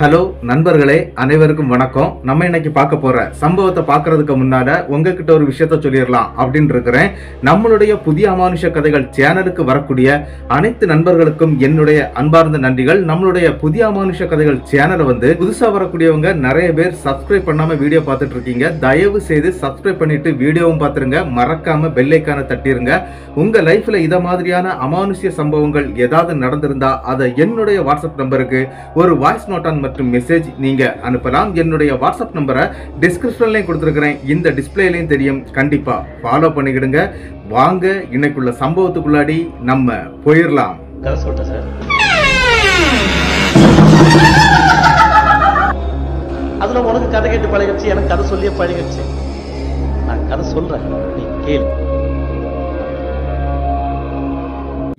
Hello நண்பர்களே, அனைவருக்கும் வணக்கம். நம்ம இன்னைக்கு பார்க்க போற சம்பவத்தை பார்க்கறதுக்கு முன்னால உங்ககிட்ட ஒரு விஷயத்த சொல்லிடலாம் அப்படின்னு இருக்கிறேன். நம்மளுடைய புதிய அமானுஷ கதைகள் சேனலுக்கு வரக்கூடிய அனைத்து நண்பர்களுக்கும் என்னுடைய அன்பார்ந்த நன்றிகள். நம்மளுடைய புதிய அமானுஷ கதைகள் சேனலை புதுசா வரக்கூடியவங்க நிறைய பேர் சப்ஸ்கிரைப் பண்ணாம வீடியோ பார்த்துட்டு இருக்கீங்க. தயவு செய்து சப்ஸ்கிரைப் பண்ணிட்டு வீடியோவும் பார்த்துருங்க. மறக்காம பெல் ஐகானை தட்டிருங்க. உங்க லைஃப்ல இத மாதிரியான அமானுஷ்ய சம்பவங்கள் ஏதாவது நடந்திருந்தா அதை என்னுடைய வாட்ஸ்அப் நம்பருக்கு ஒரு வாய்ஸ் நோட் மற்றும் மெசேஜ் நீங்க அனுப்பலாம். என்னுடைய வாட்ஸ்அப் நம்பரை டிஸ்கிரிப்ஷன்லயும் கொடுத்திருக்கிறேன், இந்த டிஸ்பிளேலயும் தெரியும். கண்டிப்பா ஃபாலோ பண்ணிக்கிடுங்க. வாங்க இன்னைக்குள்ள சம்பவத்துக்குள்ளாடி நம்ம போயிடலாம். அதுல உனக்கு கதை கேட்டு பழகிடுச்சு, எனக்கு கதை சொல்லியே பழகிடுச்சு. நான் கதை சொல்றேன், நீ கேளு.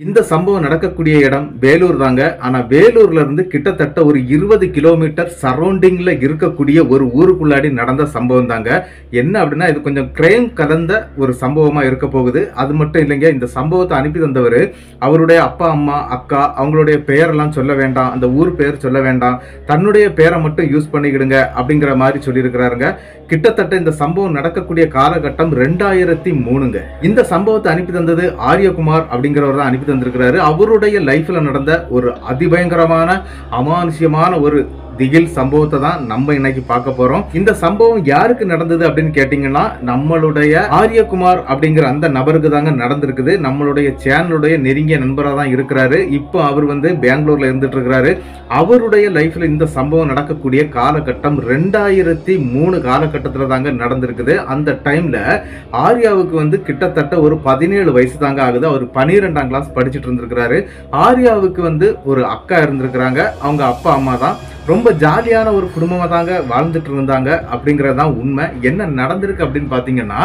இந்த சம்பவம் நடக்கக்கூடிய இடம் வேலூர் தாங்க. ஆனா வேலூர்ல இருந்து கிட்டத்தட்ட ஒரு 20 கிலோமீட்டர் சரௌண்டிங்ல இருக்கக்கூடிய ஒரு ஊருக்குள்ளாடி நடந்த சம்பவம் தாங்க. என்ன அப்படின்னா, இது கொஞ்சம் கிரைம் கலந்த ஒரு சம்பவமா இருக்க போகுது. அது மட்டும் இல்லைங்க, இந்த சம்பவத்தை அனுப்பி தந்தவர் அவருடைய அப்பா, அம்மா, அக்கா, அவங்களுடைய பெயரெல்லாம் சொல்ல வேண்டாம், அந்த ஊர் பெயர் சொல்ல வேண்டாம், தன்னுடைய பெயரை மட்டும் யூஸ் பண்ணிக்கிடுங்க அப்படிங்கிற மாதிரி சொல்லியிருக்கிறாருங்க. கிட்டத்தட்ட இந்த சம்பவம் நடக்கக்கூடிய காலகட்டம் 2003ங்க. இந்த சம்பவத்தை அனுப்பி தந்தது ஆரியகுமார் அப்படிங்கிறவர் தான் அனுப்பி தந்திருக்கிறாரு. அவருடைய லைஃப்ல நடந்த ஒரு அதிபயங்கரமான அமானுஷ்யமான ஒரு திகில் சம்பவத்தை தான் நம்ம இன்னைக்கு பார்க்க போறோம். இந்த சம்பவம் யாருக்கு நடந்தது அப்படின்னு கேட்டீங்கன்னா, நம்மளுடைய ஆரியகுமார் அப்படிங்கிற அந்த நபருக்கு தாங்க நடந்திருக்குது. நம்மளுடைய சேனலுடைய நெருங்கிய நண்பராக தான் இருக்கிறாரு. இப்போ அவர் பெங்களூர்ல இருந்துட்டு இருக்கிறாரு. அவருடைய லைஃப்ல இந்த சம்பவம் நடக்கக்கூடிய காலகட்டம் 2003 காலகட்டத்துல தாங்க நடந்திருக்குது. அந்த டைம்ல ஆர்யாவுக்கு கிட்டத்தட்ட ஒரு 17 வயசு தாங்க ஆகுது. அவர் 12ஆம் கிளாஸ் படிச்சுட்டு இருந்திருக்கிறாரு. ஆர்யாவுக்கு ஒரு அக்கா இருந்திருக்கிறாங்க. அவங்க அப்பா அம்மா தான் ரொம்ப ஜாலியான ஒரு குடும்பமா தாங்க வாழ்ந்துட்டு இருந்தாங்க அப்படிங்கறதுதான் உண்மை. என்ன நடந்திருக்கு அப்படின்னு பாத்தீங்கன்னா,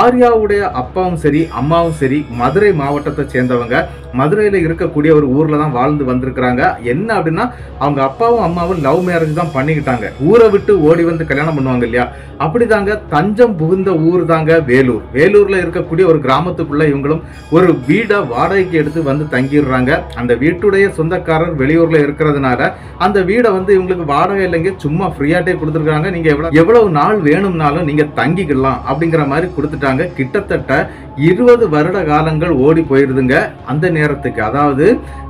ஆர்யாவுடைய அப்பாவும் சரி அம்மாவும் சரி மதுரை மாவட்டத்தை சேர்ந்தவங்க. மதுரையில இருக்கக்கூடிய ஒரு ஊர்ல தான் வாழ்ந்து வந்திருக்கிறாங்க. என்ன அப்படின்னா, அவங்க அப்பாவும் அம்மாவும் லவ் மேரேஜ் தான் பண்ணிக்கிட்டாங்க. ஊரை விட்டு ஓடி வந்து கல்யாணம் பண்ணுவாங்க இல்லையா, அப்படிதாங்க தஞ்சம் புகுந்த ஊர் தாங்க வேலூர். வேலூர்ல இருக்கக்கூடிய ஒரு கிராமத்துக்குள்ள இவங்களும் ஒரு வீடை வாடகைக்கு எடுத்து வந்து தங்கிடுறாங்க. அந்த வீட்டுடைய சொந்தக்காரர் வெளியூர்ல இருக்கிறதுனால அந்த வீடை இவங்களுக்கு வாடகை இல்லைங்க, சும்மா ஃப்ரீயாட்டே கொடுத்துருக்காங்க. நீங்க எவ்வளவு நாள் வேணும்னாலும் நீங்க தங்கிக்கலாம் அப்படிங்கிற மாதிரி கொடுத்துட்டாங்க. கிட்டத்தட்ட 20 வருட காலங்கள் ஓடி போயிருதுங்க. அந்த நேரத்துக்கு, அதாவது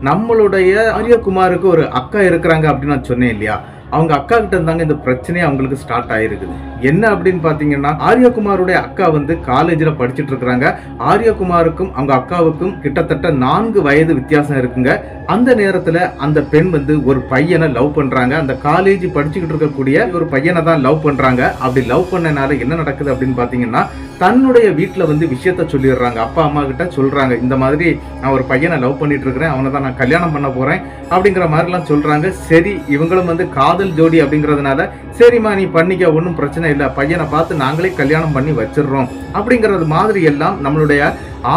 நம்மளுடைய ஆரியகுமாருக்கு ஒரு அக்கா இருக்கிறாங்க அப்படின்னு நான் சொன்னேன் இல்லையா, அவங்க அக்கா கிட்ட இருந்தாங்க இந்த பிரச்சனையே அவங்களுக்கு ஸ்டார்ட் ஆயிருக்குது. என்ன அப்படின்னு பாத்தீங்கன்னா, ஆரியகுமாருடைய அக்கா காலேஜ்ல படிச்சுட்டு இருக்கிறாங்க. ஆரியகுமாருக்கும் அவங்க அக்காவுக்கும் கிட்டத்தட்ட 4 வயது வித்தியாசம் இருக்குங்க. அந்த நேரத்துல அந்த பெண் ஒரு பையனை லவ் பண்றாங்க. அந்த காலேஜ் படிச்சுக்கிட்டு இருக்கக்கூடிய ஒரு பையனை தான் லவ் பண்றாங்க. அப்படி லவ் பண்ணனால என்ன நடக்குது அப்படின்னு பாத்தீங்கன்னா, தன்னுடைய வீட்டுல விஷயத்த சொல்லிடுறாங்க. அப்பா அம்மா கிட்ட சொல்றாங்க, இந்த மாதிரி நான் ஒரு பையனை லவ் பண்ணிட்டு இருக்கிறேன், அவனை தான் நான் கல்யாணம் பண்ண போறேன் அப்படிங்கிற மாதிரி எல்லாம் சொல்றாங்க. சரி, இவங்களும் காதல் ஜோடி அப்படிங்கறதுனால, சரிம்மா நீ பண்ணிக்க, ஒன்றும் பிரச்சனை இல்லை, பையனை பார்த்து நாங்களே கல்யாணம் பண்ணி வச்சிடறோம் அப்படிங்கறது மாதிரி எல்லாம் நம்மளுடைய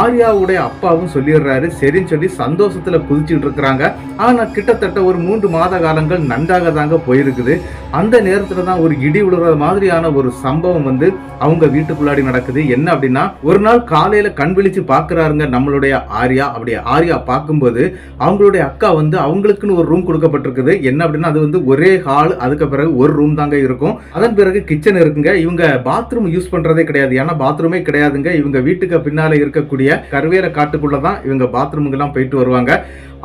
ஆர்யாவுடைய அப்பாவும் சொல்லிடுறாரு. சரின்னு சொல்லி சந்தோஷத்துல குதிச்சுட்டு இருக்கிறாங்க. ஆனா கிட்டத்தட்ட ஒரு 3 மாத காலங்கள் நன்றாக தாங்க போயிருக்குது. அந்த நேரத்துல தான் ஒரு இடி விழுற மாதிரியான ஒரு சம்பவம் அவங்க வீட்டுக்குள்ளாடி நடக்குது. என்ன அப்படின்னா, ஒரு நாள் காலையில கண் விழிச்சு பாக்குறாருங்க நம்மளுடைய ஆர்யா. அப்படி ஆர்யா பார்க்கும்போது அவங்களுடைய அக்கா அவங்களுக்குன்னு ஒரு ரூம் கொடுக்கப்பட்டிருக்குது. என்ன அப்படின்னா, அது ஒரே ஹால், அதுக்கு பிறகு ஒரு ரூம் தாங்க இருக்கும். அதன் பிறகு கிச்சன் இருக்குங்க. இவங்க பாத்ரூம் யூஸ் பண்றதே கிடையாது, ஏன்னா பாத்ரூமே கிடையாதுங்க. இவங்க வீட்டுக்கு பின்னால இருக்கக்கூடிய கருவேல காட்டுக்குள்ளதான் இவங்க பாத்ரூமுக்கு எல்லாம் போயிட்டு வருவாங்க.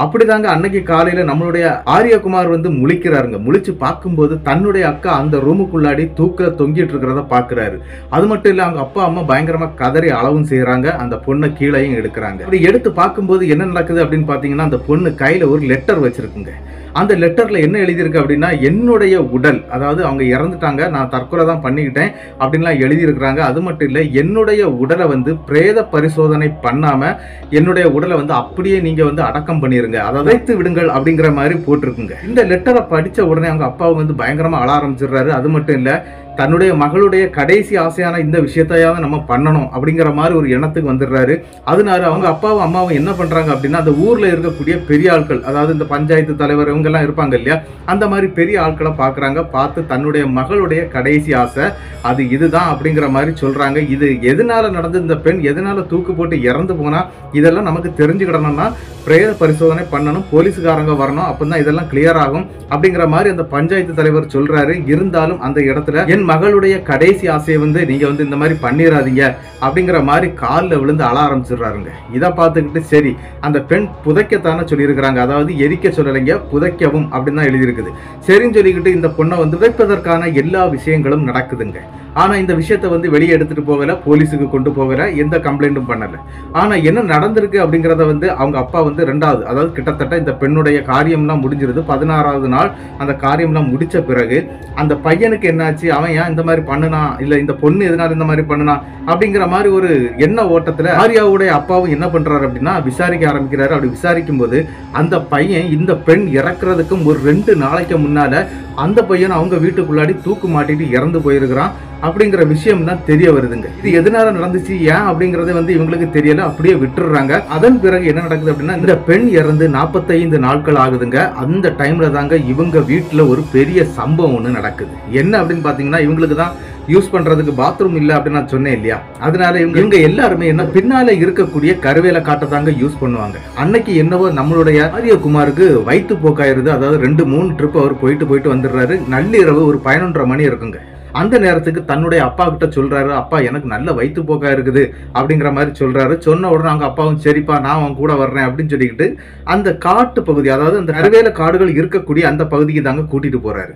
அப்படிதாங்க அன்னைக்கு காலையில நம்மளுடைய ஆரியகுமார் முழிக்கிறாருங்க. முழிச்சு பார்க்கும்போது தன்னுடைய அக்கா அந்த ரூமுக்குள்ளாடி தூக்க தொங்கிட்டு இருக்கிறத பாக்குறாரு. அது மட்டும் இல்ல, அவங்க அப்பா அம்மா பயங்கரமா கதறி அளவும் செய்யறாங்க. அந்த பொண்ணை கீழையும் எடுக்கிறாங்க. அப்படி எடுத்து பார்க்கும்போது என்ன நடக்குது அப்படின்னு பாத்தீங்கன்னா, அந்த பொண்ணு கையில ஒரு லெட்டர் வச்சிருக்குங்க. அந்த லெட்டர்ல என்ன எழுதியிருக்கு அப்படின்னா, என்னுடைய உடல், அதாவது அவங்க இறந்துட்டாங்க, நான் தற்கொலை தான் பண்ணிக்கிட்டேன் அப்படின்லாம் எழுதியிருக்கிறாங்க. அது மட்டும் இல்லை, என்னுடைய உடலை பிரேத பரிசோதனை பண்ணாம என்னுடைய உடலை அப்படியே நீங்க அடக்கம் பண்ணிருங்க, அதை வைத்து விடுங்கள் அப்படிங்கிற மாதிரி போட்டிருக்குங்க. இந்த லெட்டரை படிச்ச உடனே அவங்க அப்பாவை பயங்கரமா அழ ஆரம்பிச்சிடுறாரு. அது மட்டும் இல்லை, தன்னுடைய மகளுடைய கடைசி ஆசையான இந்த விஷயத்தையாவது நம்ம பண்ணணும் அப்படிங்கிற மாதிரி ஒரு எண்ணத்துக்கு வந்துடுறாரு. அதனால அவங்க அப்பாவும் அம்மாவும் என்ன பண்றாங்க அப்படின்னா, அந்த ஊர்ல இருக்கக்கூடிய பெரிய ஆட்கள், அதாவது இந்த பஞ்சாயத்து தலைவர் இவங்க எல்லாம் இருப்பாங்க இல்லையா, அந்த மாதிரி பெரிய ஆட்களை பாக்குறாங்க. பார்த்து தன்னுடைய மகளுடைய கடைசி ஆசை அது இதுதான் அப்படிங்கிற மாதிரி சொல்றாங்க. இது எதனால நடந்து, இந்த பெண் எதனால தூக்கு போட்டு இறந்து போனா, இதெல்லாம் நமக்கு தெரிஞ்சுக்கிடணும்னா பிரேத பரிசோதனை பண்ணணும், போலீஸ்காரங்க வரணும், அப்பதான் இதெல்லாம் கிளியர் ஆகும் அப்படிங்கிற மாதிரி அந்த பஞ்சாயத்து தலைவர் சொல்றாரு. இருந்தாலும் அந்த இடத்துல என் மகளுடைய கடைசி ஆசையை வந்து நீங்க வந்து இந்த மாதிரி பண்ணிடாதீங்க அப்படிங்கிற மாதிரி காலில் விழுந்து அழ ஆரம்பிச்சிடுறாருங்க. இதை பார்த்துக்கிட்டு சரி அந்த பெண் புதைக்கத்தானே சொல்லியிருக்கிறாங்க, அதாவது எரிக்க சொல்லலைங்க, புதைக்கவும் அப்படின்னு தான் எழுதியிருக்குது. சரின்னு சொல்லிக்கிட்டு இந்த பொண்ணை வந்து புதைப்பதற்கான எல்லா விஷயங்களும் நடக்குதுங்க. ஆனா இந்த விஷயத்த வந்து வெளியே எடுத்துட்டு போகல, போலீஸுக்கு கொண்டு போகல, எந்த கம்ப்ளைண்ட்டும் பண்ணல. ஆனா என்ன நடந்திருக்கு அப்படிங்கறத வந்து அவங்க அப்பா வந்து ரெண்டாவது, அதாவது கிட்டத்தட்ட இந்த பெண்ணுடைய காரியம்லாம் முடிஞ்சிருது. 16வது நாள் அந்த காரியம்லாம் முடிச்ச பிறகு அந்த பையனுக்கு என்னாச்சு, அவன் ஏன் இந்த மாதிரி பண்ணுனா, இல்ல இந்த பொண்ணு எதனால இந்த மாதிரி பண்ணுனா அப்படிங்கிற மாதிரி ஒரு எண்ண ஓட்டத்துல ஆர்யாவுடைய அப்பாவும் என்ன பண்றாரு அப்படின்னா விசாரிக்க ஆரம்பிக்கிறாரு. அப்படி விசாரிக்கும் போது அந்த பையன் இந்த பெண் இறக்குறதுக்கும் ஒரு 2 நாளைக்கு முன்னால அந்த பையன் அவங்க வீட்டுக்குள்ளாடி தூக்கு மாட்டிட்டு இறந்து போயிருக்கிறான் அப்படிங்கிற விஷயம் தான் தெரிய வருதுங்க. இது எதனால நடந்துச்சு ஏன் அப்படிங்கறத வந்து இவங்களுக்கு தெரியல, அப்படியே விட்டுறாங்க. அதன் பிறகு என்ன நடக்குது அப்படின்னா இந்த பெண் இறந்து 45 நாட்கள் ஆகுதுங்க. அந்த டைம்ல தாங்க இவங்க வீட்டுல ஒரு பெரிய சம்பவம் ஒண்ணு நடக்குது. என்ன அப்படின்னு பாத்தீங்கன்னா இவங்களுக்கு தான் யூஸ் பண்றதுக்கு பாத்ரூம் இல்ல அப்படின்னு நான் சொன்னேன் இல்லையா, அதனால இவங்க எல்லாருமே என்ன பின்னால இருக்கக்கூடிய கருவேல காட்டை தாங்க யூஸ் பண்ணுவாங்க. அன்னைக்கு என்னவோ நம்மளுடைய ஆரியகுமாருக்கு வயிற்று போக்காயிருது. அதாவது 2-3 ட்ரிப் அவர் போயிட்டு வந்துடுறாரு. நள்ளிரவு ஒரு 11:30 மணி இருக்குங்க. அந்த நேரத்துக்கு தன்னுடைய அப்பா கிட்ட சொல்றாரு, அப்பா எனக்கு நல்ல வயிற்று போக்கா இருக்குது அப்படிங்கிற மாதிரி சொல்றாரு. சொன்ன உடனே அவங்க அப்பாவும் சரிப்பா நான் அவன் கூட வர்றேன் அப்படின்னு சொல்லிக்கிட்டு அந்த காட்டு பகுதி, அதாவது அந்த கருவேல காடுகள் இருக்கக்கூடிய அந்த பகுதிக்கு தாங்க கூட்டிட்டு போறாரு.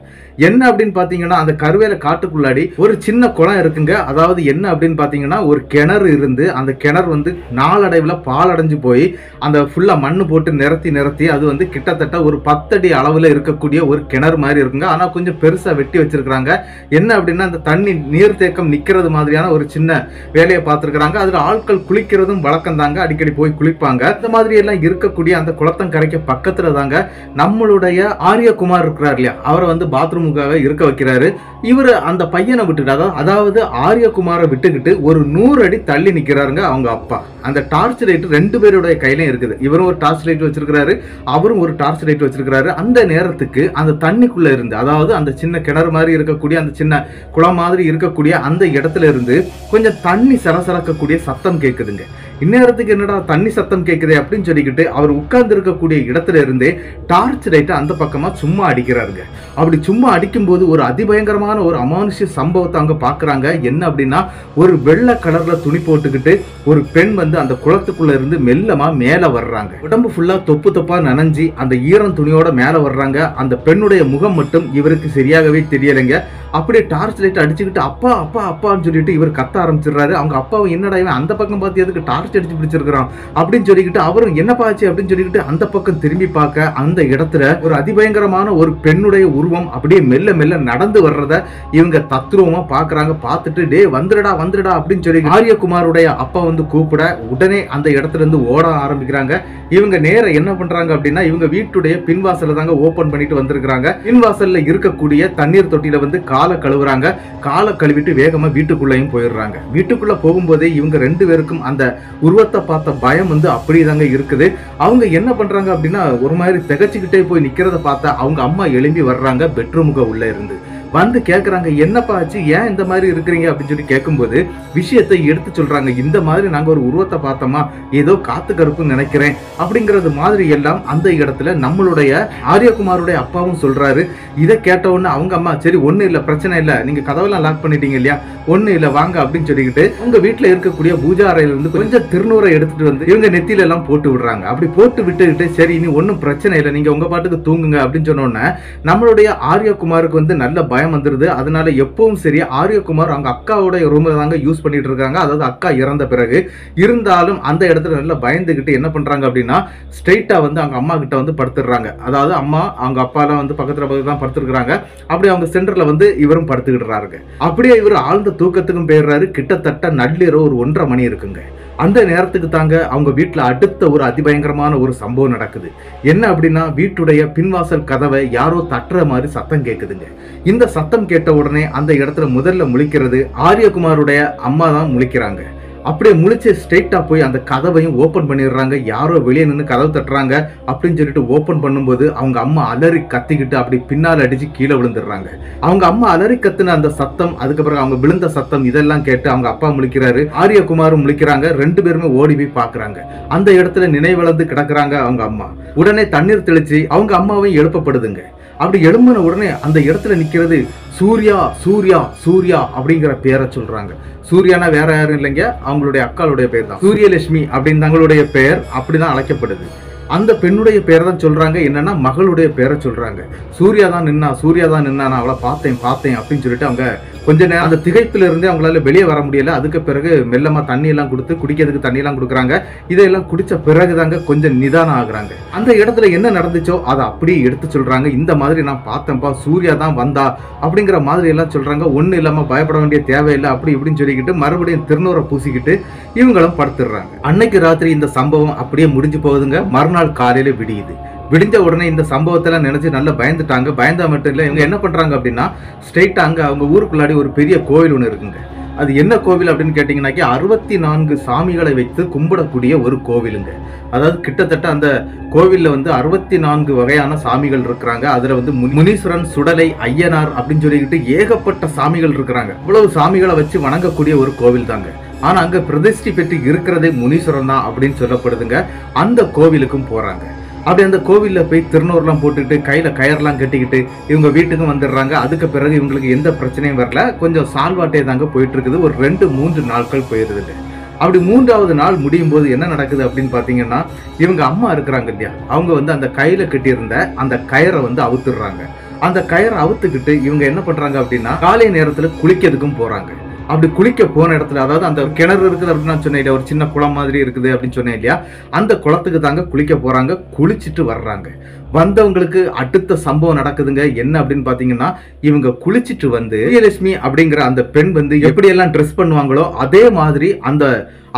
என்ன அப்படின்னு பாத்தீங்கன்னா அந்த கருவேல காட்டுக்குள்ளாடி ஒரு சின்ன குளம் இருக்குங்க. அதாவது என்ன அப்படின்னு பாத்தீங்கன்னா ஒரு கிணறு இருந்து அந்த கிணறு வந்து நாளடைவுல பாலடைஞ்சு போய் அந்த ஃபுல்லா மண்ணு போட்டு நிரத்தி அது வந்து கிட்டத்தட்ட ஒரு 10 அடி அளவுல இருக்கக்கூடிய ஒரு கிணறு மாதிரி இருக்குங்க. ஆனா கொஞ்சம் பெருசா வெட்டி வச்சிருக்காங்க. என்ன அப்படின்னா அந்த தண்ணி நீர்த்தேக்கம் நிக்கிறது மாதிரியான ஒரு சின்ன வேலையை பார்த்திருக்கிறாங்க. அதுல ஆட்கள் குளிக்கிறதும் வழக்கம் தாங்க, அடிக்கடி போய் குளிப்பாங்க. இந்த மாதிரி எல்லாம் இருக்கக்கூடிய அந்த குளத்தங்கரைக்கு பக்கத்துல தாங்க நம்மளுடைய ஆரியகுமார் இருக்கிறார் இல்லையா, அவரை வந்து பாத்ரூமுக்காக இருக்க வைக்கிறாரு. இவரு அந்த பையனை விட்டுட்டு, அதாவது ஆரியகுமாரை விட்டுக்கிட்டு ஒரு 100 அடி தள்ளி நிக்கிறாருங்க அவங்க அப்பா. அந்த டார்ச் லைட் 2 பேருடைய கையிலும் இருக்குது. இவரும் ஒரு டார்ச் லைட் வச்சிருக்கிறாரு, அவரும் ஒரு டார்ச் லைட் வச்சிருக்கிறாரு. அந்த நேரத்துக்கு அந்த தண்ணிக்குள்ள இருந்து, அதாவது அந்த சின்ன கிணறு மாதிரி இருக்கக்கூடிய அந்த சின்ன குளம் மாதிரி இருக்கக்கூடிய அந்த இடத்துல இருந்து கொஞ்சம் தண்ணி சரசரக்கக்கூடிய சத்தம் கேட்குதுங்க. இந்நேரத்துக்கு என்னடா தண்ணி சத்தம் கேட்குது அப்படின்னு சொல்லிக்கிட்டு அவர் உட்கார்ந்து இருக்கக்கூடிய இடத்துல இருந்தே டார்ச் லைட்டை அந்த பக்கமா சும்மா அடிக்கிறாருங்க. அப்படி சும்மா அடிக்கும்போது ஒரு அதிபயங்கரமான ஒரு அமானுஷ்ய சம்பவத்தை அங்க பாக்குறாங்க. என்ன அப்படின்னா ஒரு வெள்ளை கலர்ல துணி போட்டுக்கிட்டு ஒரு பெண் வந்து அந்த குளத்துக்குள்ள இருந்து மெல்லமா மேல வர்றாங்க. உடம்பு ஃபுல்லா தொப்பு தொப்பா நனைஞ்சி அந்த ஈரம் துணியோட மேல வர்றாங்க. அந்த பெண்ணுடைய முகம் மட்டும் இவருக்கு சரியாகவே தெரியலைங்க. அப்படியே டார்ச் லைட் அடிச்சுக்கிட்டு அப்பா அப்பா அப்பான்னு சொல்லிட்டு இவர் கத்த ஆரம்பிச்சிடுறாரு. அவங்க அப்பாவை என்னடா இவன் அந்த பக்கம் பார்த்து எதுக்கு டார்ச் அடிச்சு பிடிச்சிருக்கிறான் அப்படின்னு சொல்லிக்கிட்டு அவரும் என்னப்பா ஆச்சு அப்படின்னு சொல்லிக்கிட்டு அந்த பக்கம் திரும்பி பார்க்க அந்த இடத்துல ஒரு அதிபயங்கரமான ஒரு பெண்ணுடைய உருவம் அப்படியே மெல்ல மெல்ல நடந்து வர்றத இவங்க தத்ரூபமா பாக்குறாங்க. பார்த்துட்டு டே வந்துடா அப்படின்னு சொல்லி ஆரியகுமாருடைய அப்பா வந்து கூப்பிட உடனே அந்த இடத்துல இருந்து ஓட ஆரம்பிக்கிறாங்க. இவங்க நேர என்ன பண்றாங்க அப்படின்னா இவங்க வீட்டுடைய பின்வாசல தாங்க ஓபன் பண்ணிட்டு வந்திருக்கிறாங்க. பின்வாசல்ல இருக்கக்கூடிய தண்ணீர் தொட்டியில வந்து காலை கழுவுறாங்க. காலை கழுவிட்டு வேகமா வீட்டுக்குள்ளையும் போயிடுறாங்க. வீட்டுக்குள்ள போகும்போதே இவங்க 2 பேருக்கும் அந்த உருவத்தை பார்த்த பயம் வந்து அப்படியே தாங்க இருக்குது. அவங்க என்ன பண்றாங்க அப்படின்னா ஒரு மாதிரி திகச்சுக்கிட்டே போய் நிக்கிறத பார்த்தா அவங்க அம்மா எழும்பி வர்றாங்க. பெட்ரூமுக்கு உள்ள இருந்து வந்து கேட்குறாங்க, என்னப்பா ஆச்சு, ஏன் இந்த மாதிரி இருக்கிறீங்க அப்படின்னு சொல்லி கேட்கும்போது விஷயத்தை எடுத்து சொல்றாங்க. இந்த மாதிரி நாங்கள் ஒரு உருவத்தை பார்த்தோமா, ஏதோ காத்து கருப்புன்னு நினைக்கிறேன் அப்படிங்கிறது மாதிரி எல்லாம் அந்த இடத்துல நம்மளுடைய ஆரியகுமாருடைய அப்பாவும் சொல்றாரு. இதை கேட்ட உடனே அவங்க அம்மா சரி ஒன்றும் இல்லை பிரச்சனை இல்லை, நீங்கள் கதவெல்லாம் லாக் பண்ணிட்டீங்க இல்லையா, ஒன்றும் இல்லை வாங்க அப்படின்னு சொல்லிக்கிட்டு உங்க வீட்டில் இருக்கக்கூடிய பூஜா அறையில இருந்து கொஞ்சம் திருநூறை எடுத்துட்டு வந்து இவங்க நெத்தியில எல்லாம் போட்டு விடுறாங்க. அப்படி போட்டு விட்டுக்கிட்டு சரி இனி ஒன்றும் பிரச்சனை இல்லை, நீங்க உங்க பாட்டுக்கு தூங்குங்க அப்படின்னு சொன்ன உடனே நம்மளுடைய ஆரியகுமாருக்கு வந்து நல்ல பயம் வந்துருது. அதனால எப்பவும் சரி ஆரியகுமார் அவங்க அக்காவோட ரூம்ல தாங்க யூஸ் பண்ணிட்டு இருக்காங்க. அதாவது அக்கா இறந்த பிறகு இருந்தாலும் அந்த இடத்துல நல்லா பயந்துகிட்டு என்ன பண்றாங்க அப்படின்னா ஸ்ட்ரெயிட்டா வந்து அவங்க அம்மா கிட்ட வந்து படுத்துடுறாங்க. அதாவது அம்மா அவங்க அப்பா எல்லாம் வந்து பக்கத்துல தான் படுத்துருக்காங்க. அப்படி அவங்க சென்டர்ல வந்து இவரும் படுத்துக்கிட்டுறாருங்க. அப்படியே இவர் ஆழ்ந்த தூக்கத்துக்கும் போயிடுறாரு. கிட்டத்தட்ட நள்ளிரவு ஒரு 1:30 மணி இருக்குங்க. அந்த நேரத்துக்கு தாங்க அவங்க வீட்டுல அடுத்த ஒரு அதிபயங்கரமான ஒரு சம்பவம் நடக்குது. என்ன அப்படின்னா வீட்டுடைய பின்வாசல் கதவை யாரோ தட்டுற மாதிரி சத்தம் கேட்குதுங்க. இந்த சத்தம் கேட்ட உடனே அந்த இடத்துல முதல்ல முழிக்கிறது ஆரியகுமாருடைய அம்மா தான் முழிக்கிறாங்க. அப்படியே முழிச்சு ஸ்ட்ரெயிட்டா போய் அந்த கதவையும் ஓபன் பண்ணிடுறாங்க. யாரோ வெளியே நின்று கதவு தட்டுறாங்க அப்படின்னு சொல்லிட்டு ஓபன் பண்ணும்போது அவங்க அம்மா அலறி கத்திக்கிட்டு அப்படி பின்னால் அடிச்சு கீழே விழுந்துடுறாங்க. அவங்க அம்மா அலறி கத்துன அந்த சத்தம், அதுக்கப்புறம் அவங்க விழுந்த சத்தம் இதெல்லாம் கேட்டு அவங்க அப்பா முழிக்கிறாரு, ஆரியகுமாரும் முழிக்கிறாங்க. 2 பேருமே ஓடி போய் பாக்குறாங்க. அந்த இடத்துல நினைவிழந்து கிடக்குறாங்க அவங்க அம்மா. உடனே தண்ணீர் தெளிச்சு அவங்க அம்மாவையும் எழுப்பப்படுதுங்க. அப்படி எழும்பின உடனே அந்த இடத்துல நிக்கிறது சூர்யா சூர்யா சூர்யா அப்படிங்கிற பேரை சொல்றாங்க. சூர்யானா வேற யாரும் இல்லைங்க, அவங்களுடைய அக்காளுடைய பேர் தான் சூரியலட்சுமி அப்படின்னு தங்களுடைய பெயர் அப்படிதான் அழைக்கப்படுது. அந்த பெண்ணுடைய பேரை தான் சொல்றாங்க, என்னன்னா மகளுடைய பேரை சொல்றாங்க. சூர்யா தான் நின்னா, சூர்யா தான் நின்னா, நான் அவளை பார்த்தேன் அப்படின்னு சொல்லிட்டு அவங்க கொஞ்ச நேரம் அந்த திகைப்பில இருந்து அவங்களால வெளியே வர முடியல. அதுக்கு பிறகு மெல்லமா தண்ணி எல்லாம் கொடுத்து குடிக்கிறதுக்கு தண்ணி எல்லாம் கொடுக்குறாங்க. இதையெல்லாம் குடிச்ச பிறகுதாங்க கொஞ்சம் நிதானம் ஆகுறாங்க. அந்த இடத்துல என்ன நடந்துச்சோ அதை அப்படியே எடுத்து சொல்றாங்க. இந்த மாதிரி நான் பார்த்தேன்ப்பா, சூர்யா தான் வந்தா அப்படிங்கிற மாதிரி எல்லாம் சொல்றாங்க. ஒண்ணு இல்லாம பயப்பட வேண்டிய தேவையில்லை அப்படி இப்படின்னு சொல்லிக்கிட்டு மறுபடியும் திருநூறை பூசிக்கிட்டு இவங்களும் படுத்துடுறாங்க. அன்னைக்கு ராத்திரி இந்த சம்பவம் அப்படியே முடிஞ்சு போகுதுங்க. மறுநாள் காலையில விடியுது. விடிஞ்ச உடனே இந்த சம்பவத்தெல்லாம் நினைச்சு நல்லா பயந்துட்டாங்க. பயந்தா மட்டும் இல்லை, இவங்க என்ன பண்றாங்க அப்படின்னா ஸ்ட்ரெயிட்டா அங்க அவங்க ஊருக்குள்ளாடி ஒரு பெரிய கோவில் ஒன்று இருக்குங்க. அது என்ன கோவில் அப்படின்னு கேட்டீங்கன்னாக்கி 64 சாமிகளை வைத்து கும்பிடக்கூடிய ஒரு கோவிலுங்க. அதாவது கிட்டத்தட்ட அந்த கோவில்ல வந்து 64 வகையான சாமிகள் இருக்கிறாங்க. அதுல வந்து முனீஸ்வரன், சுடலை, ஐயனார் அப்படின்னு சொல்லிக்கிட்டு ஏகப்பட்ட சாமிகள் இருக்கிறாங்க. இவ்வளவு சாமிகளை வச்சு வணங்கக்கூடிய ஒரு கோவில் தாங்க. ஆனா அங்க பிரதிஷ்டி பெற்று இருக்கிறதே முனீஸ்வரன் தான் அப்படின்னு சொல்லப்படுதுங்க. அந்த கோவிலுக்கும் போறாங்க. அப்படி அந்த கோவில்ல போய் திருநூறுலாம் போட்டுக்கிட்டு கையில கயர்லாம் கட்டிக்கிட்டு இவங்க வீட்டுக்கும் வந்துடுறாங்க. அதுக்கு பிறகு இவங்களுக்கு எந்த பிரச்சனையும் வரல. கொஞ்சம் சால்வாட்டே தாங்க போயிட்டு இருக்குது. ஒரு 2-3 நாட்கள் போயிருதுங்க. அப்படி 3வது நாள் முடியும் போது என்ன நடக்குது அப்படின்னு பாத்தீங்கன்னா, இவங்க அம்மா இருக்கிறாங்க இல்லையா, அவங்க வந்து அந்த கையில கட்டியிருந்த அந்த கயரை வந்து அவுத்துடுறாங்க. அந்த கயரை அவுத்துக்கிட்டு இவங்க என்ன பண்றாங்க அப்படின்னா காலை நேரத்துல குளிக்கிறதுக்கும் போறாங்க. அப்படி குளிக்க போன இடத்துல, அதாவது அந்த கிணறு இருக்குது அப்படின்னு நான் சொன்னேன் இல்லையா, ஒரு சின்ன குளம் மாதிரி இருக்குது அப்படின்னு சொன்னேன் இல்லையா, அந்த குளத்துக்கு தாங்க குளிக்க போறாங்க. குளிச்சுட்டு வர்றாங்க. வந்தவங்களுக்கு அடுத்த சம்பவம் நடக்குதுங்க. என்ன அப்படின்னு பாத்தீங்கன்னா, இவங்க குளிச்சுட்டு வந்து சூரியலட்சுமி அப்படிங்கிற அந்த பெண் வந்து எப்படி எல்லாம் ட்ரெஸ் பண்ணுவாங்களோ அதே மாதிரி அந்த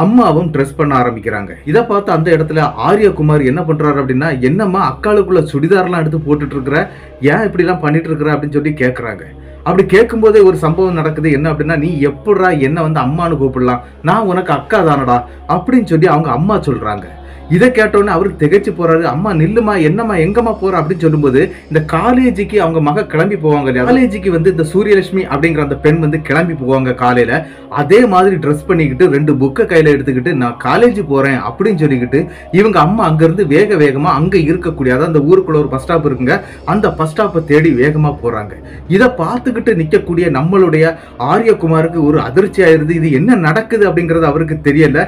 அம்மாவும் ட்ரெஸ் பண்ண ஆரம்பிக்கிறாங்க. இதை பார்த்து அந்த இடத்துல ஆரியகுமார் என்ன பண்றாரு அப்படின்னா, என்னம்மா அக்காளுக்குள்ள சுடிதார்லாம் எடுத்து போட்டுட்டு இருக்கிற, ஏன் இப்படி எல்லாம் பண்ணிட்டு இருக்கிற அப்படின்னு சொல்லி கேட்கறாங்க. அப்படி கேட்கும் போதே ஒரு சம்பவம் நடக்குது. என்ன அப்படின்னா, நீ எப்படா என்ன வந்து அம்மானு கூப்பிடலாம், நான் உனக்கு அக்கா தானடா அப்படின்னு சொல்லி அவங்க அம்மா சொல்றாங்க. இதை கேட்டோன்னே அவரு திகைச்சு போறாரு. அம்மா நில்லுமா, என்னம்மா, எங்கம்மா போற அப்படின்னு சொல்லும்போது இந்த காலேஜுக்கு அவங்க மக கிளம்பி போவாங்க இல்லையா, காலேஜுக்கு வந்து இந்த சூரியலட்சுமி அப்படிங்கிற அந்த பெண் வந்து கிளம்பி போவாங்க காலையில. அதே மாதிரி ட்ரெஸ் பண்ணிக்கிட்டு 2 புக்கை கையில எடுத்துக்கிட்டு நான் காலேஜ் போறேன் அப்படின்னு சொல்லிக்கிட்டு இவங்க அம்மா அங்கிருந்து வேகமா அங்க இருக்கக்கூடிய, அதாவது அந்த ஊருக்குள்ள ஒரு பஸ் ஸ்டாப் இருக்குங்க, அந்த பஸ் ஸ்டாப்பை தேடி வேகமா போறாங்க. இதை பார்த்துக்கிட்டு நிக்கக்கூடிய நம்மளுடைய ஆரியகுமாருக்கு ஒரு அதிர்ச்சி ஆயிருது. இது என்ன நடக்குது அப்படிங்கிறது அவருக்கு தெரியல.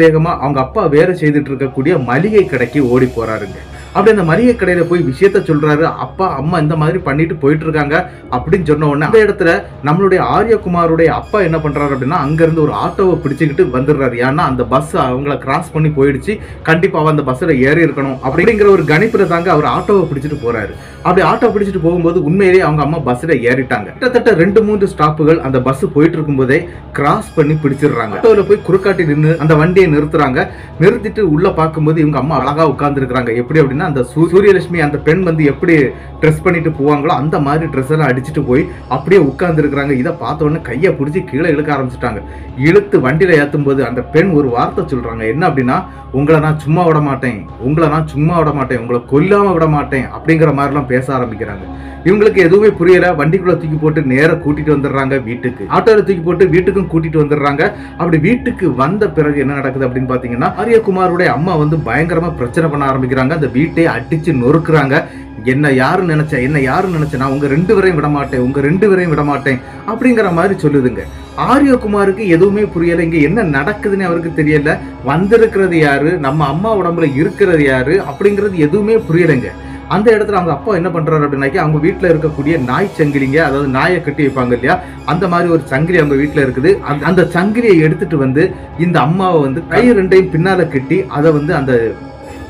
வேகமா அவங்க அப்பா வேலை செய்துட்டு இருக்கக்கூடிய மளிகை கடைக்கு ஓடி போறாருங்க. அப்படி அந்த மளிகை கடையில போய் விஷயத்த சொல்றாரு. அப்பா அம்மா இந்த மாதிரி பண்ணிட்டு போயிட்டு இருக்காங்க அப்படின்னு சொன்ன உடனே அந்த இடத்துல நம்மளுடைய ஆரியகுமாருடைய அப்பா என்ன பண்றாரு அப்படின்னா, அங்க இருந்து ஒரு ஆட்டோவை பிடிச்சுக்கிட்டு வந்துடுறாரு. ஏன்னா அந்த பஸ் அவங்கள கிராஸ் பண்ணி போயிடுச்சு, கண்டிப்பா அவன் அந்த பஸ்ல ஏறி இருக்கணும் அப்படிங்கிற ஒரு கணிப்புல தாங்க அவர் ஆட்டோவை பிடிச்சிட்டு போறாரு. அப்படி ஆட்டோ பிடிச்சிட்டு போகும்போது உண்மையிலேயே அவங்க அம்மா பஸ்ல ஏறிட்டாங்க. கிட்டத்தட்ட 2-3 ஸ்டாப்புகள் அந்த பஸ் போயிட்டு இருக்கும் போதே கிராஸ் பண்ணி பிடிச்சிடுறாங்க. ஆட்டோல போய் குறுக்காட்டி நின்று அந்த வண்டியை நிறுத்துறாங்க. நிறுத்திட்டு உள்ள பார்க்கும்போது இவங்க அம்மா அழகா உட்கார்ந்து இருக்கிறாங்க. எப்படி அப்படின்னா, அந்த சூரியலட்சுமி அந்த பெண் வந்து எப்படி ட்ரெஸ் பண்ணிட்டு போவாங்களோ அந்த மாதிரி ட்ரெஸ் எல்லாம் அடிச்சுட்டு போய் அப்படியே உட்கார்ந்து இருக்கிறாங்க. இதை பார்த்த உடனே கையை பிடிச்சி கீழே இழுக்க ஆரம்பிச்சுட்டாங்க. இழுத்து வண்டியில ஏற்றும் போது அந்த பெண் ஒரு வார்த்தை சொல்றாங்க. என்ன அப்படின்னா, உங்களை நான் சும்மா விட மாட்டேன், உங்களை கொல்லாம விட மாட்டேன் அப்படிங்கிற மாதிரிலாம் பேச ஆரம்பிக்கிறாங்க. இவங்களுக்கு எதுவுமே புரியல. வண்டிக்குள்ள தூக்கி போட்டு நேர கூட்டிட்டு வந்துடுறாங்க வீட்டுக்கு. ஆட்டோல தூக்கி போட்டு வீட்டுக்கும் கூட்டிட்டு வந்துடுறாங்க. அப்படி வீட்டுக்கு வந்த பிறகு என்ன நடக்குது அப்படின்னு பாத்தீங்கன்னா, ஆரியகுமாருடைய அம்மா வந்து பயங்கரமா பிரச்சனை பண்ண ஆரம்பிக்கிறாங்க. அந்த வீட்டை அடிச்சு நொறுக்குறாங்க. என்ன யாரு நினைச்ச, நான் உங்க 2 பேரையும் விட மாட்டேன் அப்படிங்கிற மாதிரி சொல்லுதுங்க. ஆரியகுமாருக்கு எதுவுமே புரியல. இங்க என்ன நடக்குதுன்னு அவருக்கு தெரியல. வந்திருக்கிறது யாரு, நம்ம அம்மா உடம்புல இருக்கிறது யாரு அப்படிங்கிறது எதுவுமே புரியலைங்க. அந்த இடத்துல அவங்க அப்பா என்ன பண்றாரு அப்படின்னாக்கி, அவங்க வீட்டுல இருக்கக்கூடிய நாய் சங்கிலிங்க, அதாவது நாயை கட்டி வைப்பாங்க இல்லையா, அந்த மாதிரி ஒரு சங்கிலி அவங்க வீட்டுல இருக்குது. அந்த சங்கிலியை எடுத்துட்டு வந்து இந்த அம்மாவை வந்து கை 2ஐயும் பின்னால கட்டி அதை வந்து அந்த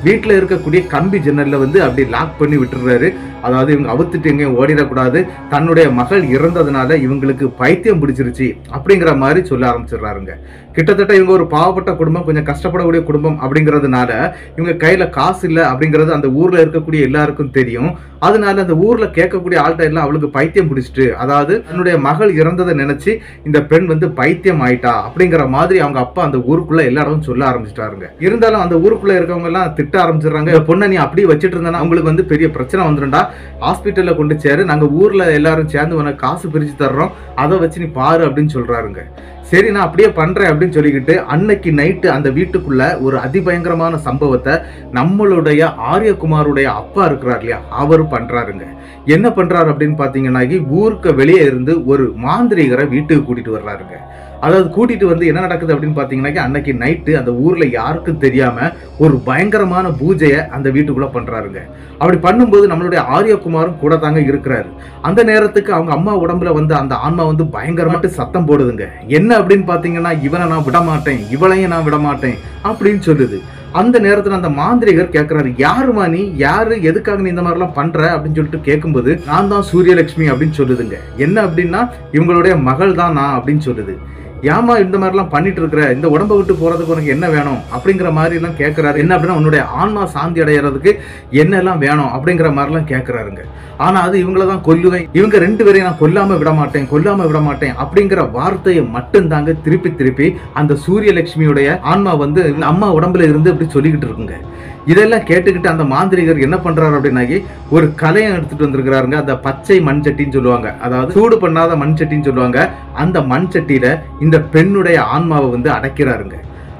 வீட்டுல இருக்கக்கூடிய கம்பி ஜன்னல்ல வந்து அப்படி லாக் பண்ணி விட்டுறாரு. அதாவது இவங்க அவுத்துட்டு எங்கேயும் ஓடிடக்கூடாது, தன்னுடைய மகள் இறந்ததுனால இவங்களுக்கு பைத்தியம் பிடிச்சிருச்சு அப்படிங்கிற மாதிரி சொல்ல ஆரம்பிச்சிடுறாருங்க. கிட்டத்தட்ட இவங்க ஒரு பாவப்பட்ட குடும்பம், கொஞ்சம் கஷ்டப்படக்கூடிய குடும்பம் அப்படிங்கிறதுனால இவங்க கையில காசு இல்லை அப்படிங்கிறது அந்த ஊர்ல இருக்கக்கூடிய எல்லாருக்கும் தெரியும். அதனால அந்த ஊர்ல கேட்கக்கூடிய ஆள்கிட்ட எல்லாம் அவளுக்கு பைத்தியம் பிடிச்சிட்டு, அதாவது தன்னுடைய மகள் இறந்ததை நினைச்சு இந்த பெண் வந்து பைத்தியம் ஆயிட்டா அப்படிங்கிற மாதிரி அவங்க அப்பா அந்த ஊருக்குள்ள எல்லா இடமும் சொல்ல ஆரம்பிச்சிட்டாருங்க. இருந்தாலும் அந்த ஊருக்குள்ள இருக்கவங்க எல்லாம் திட்ட ஆரம்பிச்சிடுறாங்க. பொண்ணை நீ அப்படியே வச்சுட்டு இருந்தா அவங்களுக்கு வந்து பெரிய பிரச்சனை வந்துடும்டா, ஹாஸ்பிட்டல்ல கொண்டு சேரு, நாங்க ஊர்ல எல்லாரும் சேர்ந்து உனக்கு காசு பிரிச்சு தர்றோம், அதை வச்சு நீ பாரு அப்படின்னு சொல்றாருங்க. சரி நான் அப்படியே பண்றேன் அப்படின்னு சொல்லிக்கிட்டு அன்னைக்கு நைட்டு அந்த வீட்டுக்குள்ள ஒரு அதிபயங்கரமான சம்பவத்தை நம்மளுடைய ஆரியகுமாருடைய அப்பா இருக்கிறார் இல்லையா, அவரு பண்றாருங்க. என்ன பண்றாரு அப்படின்னு பாத்தீங்கன்னா, ஊருக்கு வெளியே இருந்து ஒரு மாந்திரிகரை வீட்டுக்கு கூட்டிட்டு வர்றாருங்க. அதாவது கூட்டிட்டு வந்து என்ன நடக்குது அப்படின்னு பாத்தீங்கன்னா, அன்னைக்கு நைட்டு அந்த ஊர்ல யாருக்கும் தெரியாம ஒரு பயங்கரமான பூஜையை அந்த வீட்டுக்குள்ள பண்றாருங்க. அப்படி பண்ணும்போது நம்மளுடைய ஆரியகுமாரும் கூட தாங்க இருக்கிறாரு. அந்த நேரத்துக்கு அவங்க அம்மா உடம்புல வந்து அந்த ஆன்மா வந்து பயங்கரமாட்டு சத்தம் போடுதுங்க. என்ன அப்படின்னு பாத்தீங்கன்னா, இவனை நான் விட மாட்டேன், இவளையும் நான் விட மாட்டேன் அப்படின்னு சொல்லுது. அந்த நேரத்துல அந்த மாந்திரிகர் கேட்கிறாரு, யாருமா நீ, யாரு, எதுக்காக நீ இந்த மாதிரி எல்லாம் பண்ற அப்படின்னு சொல்லிட்டு கேட்கும்போது, நான் தான் சூரியலட்சுமி அப்படின்னு சொல்லுதுங்க. என்ன அப்படின்னா, இவங்களுடைய மகள் தான் நான் அப்படின்னு சொல்லுது. ஏமா இந்த மாதிரிலாம் பண்ணிட்டு இருக்கிற, இந்த உடம்பை விட்டு போறதுக்கு உனக்கு என்ன வேணும் அப்படிங்கிற மாதிரி எல்லாம் கேட்கிறாரு. என்ன அப்படின்னா, உன்னுடைய ஆன்மா சாந்தி அடைகிறதுக்கு என்னெல்லாம் வேணும் அப்படிங்கிற மாதிரிலாம் கேட்கிறாருங்க. ஆனா அது இவங்கள தான் கொல்லுவேன், இவங்க ரெண்டு பேரையும் நான் கொல்லாம விட மாட்டேன், கொல்லாம விட மாட்டேன் அப்படிங்கிற வார்த்தையை மட்டும்தாங்க திருப்பி திருப்பி அந்த சூரியலட்சுமியுடைய ஆன்மா வந்து அம்மா உடம்புல இருந்து அப்படி சொல்லிக்கிட்டு இருக்குங்க. இதெல்லாம் கேட்டுக்கிட்டு அந்த மாந்திரிகர் என்ன பண்றாரு அப்படின்னாக்கி ஒரு கலையை எடுத்துட்டு வந்திருக்கிறாருங்க. அந்த பச்சை மண் சட்டின்னு சொல்லுவாங்க, அதாவது சூடு பண்ணாத மண் சட்டின்னு சொல்லுவாங்க. அந்த மண் சட்டியில இந்த பெண்ணுடைய ஆன்மாவை வந்து அடைக்கிறாருங்க.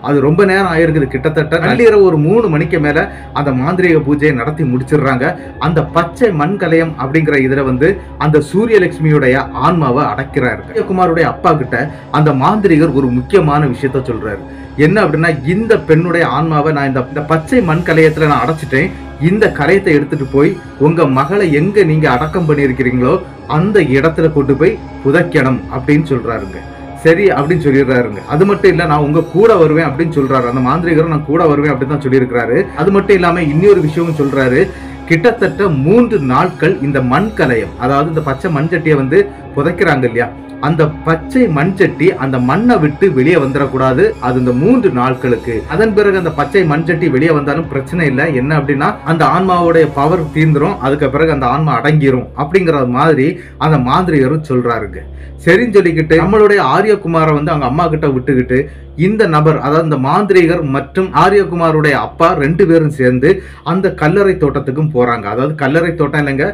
அது ரொம்ப நேரம் ஆயிருக்குது, கிட்டத்தட்ட நள்ளிரவு ஒரு 3 மணிக்கு மேல அந்த மாந்திரிக பூஜையை நடத்தி முடிச்சிடுறாங்க. அந்த பச்சை மண் கலையம் அப்படிங்கிற இதுல வந்து அந்த சூரியலட்சுமியுடைய ஆன்மாவை அடைக்கிறாரு. குமாருடைய அப்பா கிட்ட அந்த மாந்திரிகர் ஒரு முக்கியமான விஷயத்த சொல்றாரு. என்ன அப்படின்னா, இந்த பெண்ணுடைய ஆன்மாவை நான் இந்த பச்சை மண் கலையத்துல நான் அடைச்சிட்டேன், இந்த கலையத்தை எடுத்துட்டு போய் உங்க மகளை எங்க நீங்க அடக்கம் பண்ணியிருக்கிறீங்களோ அந்த இடத்துல கொண்டு போய் புதைக்கணும் அப்படின்னு சொல்றாருங்க. சரி அப்படின்னு சொல்லிடுறாருங்க. அது மட்டும் இல்ல, நான் உங்க கூட வருவேன் அப்படின்னு சொல்றாரு. அந்த மாந்திரிகரும் நான் கூட வருவேன் அப்படின்னு தான் சொல்லியிருக்கிறாரு. அது மட்டும் இல்லாம இன்னொரு விஷயமும் சொல்றாரு. கிட்டத்தட்ட 3 நாட்கள் இந்த மண் கலையம், அதாவது இந்த பச்சை மண் சட்டியை வந்து புதைக்கிறாங்க இல்லையா, அந்த பச்சை மண் சட்டி அந்த மண்ணை விட்டு வெளியே வந்துடக்கூடாது. அது இந்த 3 நாட்களுக்கு. அதன் பிறகு அந்த பச்சை மண் சட்டி வெளியே வந்தாலும் பிரச்சனை இல்லை. என்ன அப்படின்னா, அந்த ஆன்மாவுடைய பவர் தீர்ந்துரும், அதுக்கு பிறகு அந்த ஆன்மா அடங்கிரும் அப்படிங்கிற மாதிரி அந்த மாந்திரிகரும் சொல்றாருங்க. சரின்னு சொல்லிக்கிட்டு நம்மளுடைய ஆரியகுமாரை வந்து அவங்க அம்மா கிட்ட விட்டுக்கிட்டு இந்த நபர், அதாவது இந்த மாந்திரிகர் மற்றும் ஆரியகுமாருடைய அப்பா 2 பேரும் சேர்ந்து அந்த கல்லறை தோட்டத்துக்கும் போறாங்க. அதாவது கல்லறை தோட்டம் இல்லைங்க,